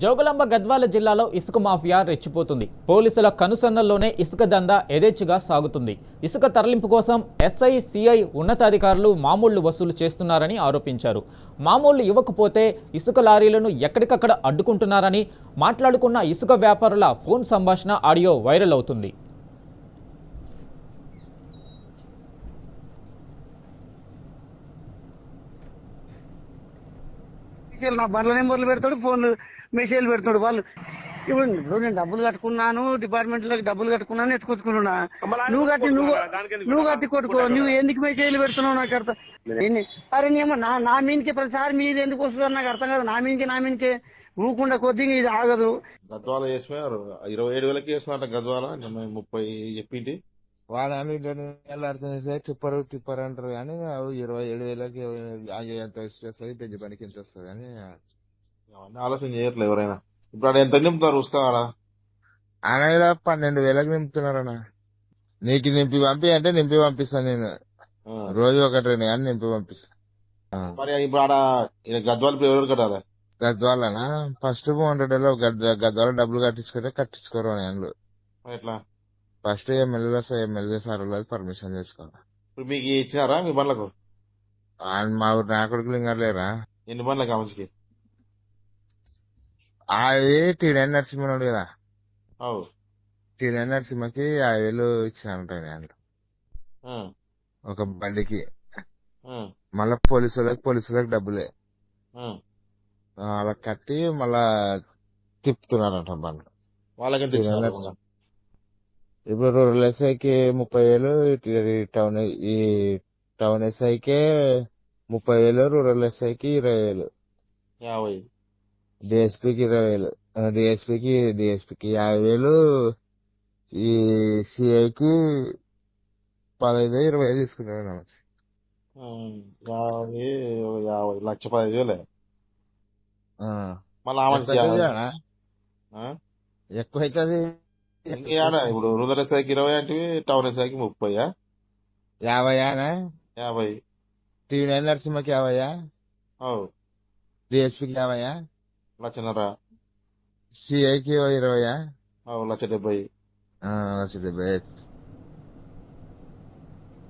జోగులాంబ గద్వాల జిల్లాలో ఇసుక మాఫియా రెచ్చిపోతుంది. పోలీసుల కనుసన్నల్లోనే ఇసుక దందా యథేచ్ఛగా సాగుతుంది. ఇసుక తరలింపు కోసం ఎస్ఐ, సిఐ ఉన్నతాధికారులు మామూళ్లు వసూలు చేస్తున్నారని ఆరోపించారు. మామూళ్లు ఇవ్వకపోతే ఇసుక లారీలను ఎక్కడికక్కడ అడ్డుకుంటున్నారని మాట్లాడుకున్న ఇసుక వ్యాపారుల ఫోన్ సంభాషణ ఆడియో వైరల్ అవుతుంది. నా బండ్ల నెంబర్లు పెడతాడు, ఫోన్ మెసేజ్లు పెడతాడు. వాళ్ళు ఇప్పుడు నేను డబ్బులు కట్టుకున్నాను, డిపార్ట్మెంట్ లో డబ్బులు కట్టుకున్నాను, ఎత్తుకొచ్చుకున్నా. నువ్వు కట్టి కొట్టుకో, నువ్వు ఎందుకు మెసేజ్లు పెడుతున్నావు నాకు అర్థం. అరే నేమో నా మీదకి ప్రతిసారి మీరు ఎందుకు వస్తున్నారు నాకు అర్థం కాదు. నా మీదకే ఊకుండా కొద్దిగా ఇది ఆగదు. గద్వాల చేసిపోయారు 27,000కి చేస్తున్నట్ట. గద్వాల 30 చెప్పింటి వాడాలి టిప్పర్ అంటారు కానీ 27,000కి ఎంత వస్తుంది, పెద్ద పనికి ఎంత వస్తుంది కానీ ఆలోచన చేయట్లేదు ఎవరైనా. ఇప్పుడు ఆడ ఎంత నింపుతారు ఉసుకాడ? ఆయన 12,000కి నింపుతున్నారన్న. నీకు నింపి పంపి అంటే నింపి పంపిస్తాను నేను. రోజు 1-2 కానీ నింపి పంపిస్తాను. మరి ఇప్పుడు ఆడ గద్వాల ఎవరు కట్టాలి? గద్వాలనా ఫస్ట్ 400 గద్వాల డబ్బులు కట్టించుకోరు నేను. ఎట్లా? ఫస్ట్ ఎమ్మెల్యే సార్ పర్మిషన్ తీసుకోవాలి. ఇప్పుడు మీకు ఇచ్చినారా మీ బండ్లకు? మా ఊరు నా కొడుకులు ఇంకా లేరా? ఎన్ని బండ్లకు మంచికి? అది టీ9 నరసింహనుడు కదా, అవు టీ9 నరసింహకి 5,000 ఇచ్చినట్టు నేను ఒక బండికి. మళ్ళా పోలీసులకు డబ్బులే అలా కట్టి మళ్ళా తిప్పుతున్నారంట బండ్లు. వాళ్ళకి ఇప్పుడు రూరల్ ఎస్ఐకి 30,000, ఈ టౌన్ ఎస్ఐకే 30,000, రూరల్ ఎస్ఐకి 20,000, 50, డిఎస్పీకి 20,000, డిఎస్పీకి 50,000, ఈ సిఐకి 15,000-20,000 తీసుకున్నాడు. 50,15,000 మళ్ళీ ఎక్కువ అవుతుంది. ఇప్పుడు రూరల్ ఎస్ఐకి 20 అంటే టౌన్ ఎస్ఐకి 30. 50 టీ9 నరసింహకి 50, డిఎస్పీకి 50, 1,50,000, సిఐకి 20, 1,70,000. 1,70,000.